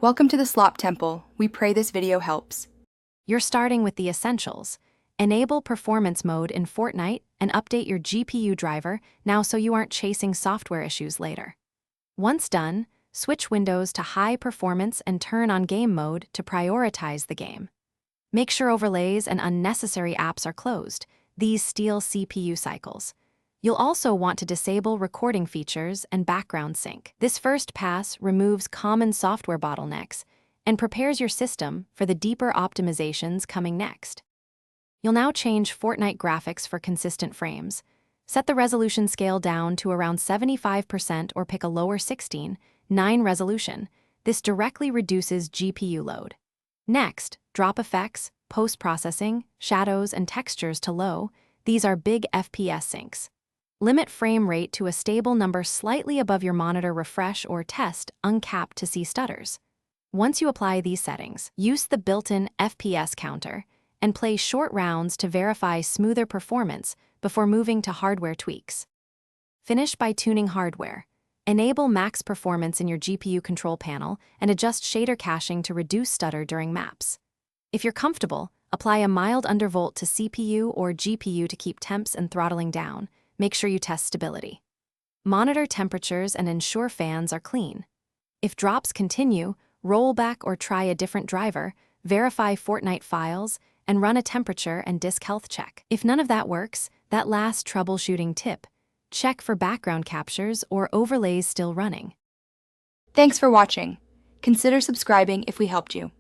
Welcome to the Slop Temple. We pray this video helps. You're starting with the essentials. Enable Performance Mode in Fortnite and update your GPU driver now so you aren't chasing software issues later. Once done, switch Windows to High Performance and turn on Game Mode to prioritize the game. Make sure overlays and unnecessary apps are closed. These steal CPU cycles. You'll also want to disable recording features and background sync. This first pass removes common software bottlenecks and prepares your system for the deeper optimizations coming next. You'll now change Fortnite graphics for consistent frames. Set the resolution scale down to around 75% or pick a lower 16:9 resolution. This directly reduces GPU load. Next, drop effects, post-processing, shadows, and textures to low. These are big FPS sinks. Limit frame rate to a stable number slightly above your monitor refresh or test uncapped to see stutters. Once you apply these settings, use the built-in FPS counter and play short rounds to verify smoother performance before moving to hardware tweaks. Finish by tuning hardware. Enable max performance in your GPU control panel and adjust shader caching to reduce stutter during maps. If you're comfortable, apply a mild undervolt to CPU or GPU to keep temps and throttling down. Make sure you test stability. Monitor temperatures and ensure fans are clean. If drops continue, roll back or try a different driver, verify Fortnite files, and run a temperature and disk health check. If none of that works, that last troubleshooting tip: check for background captures or overlays still running. Thanks for watching. Consider subscribing if we helped you.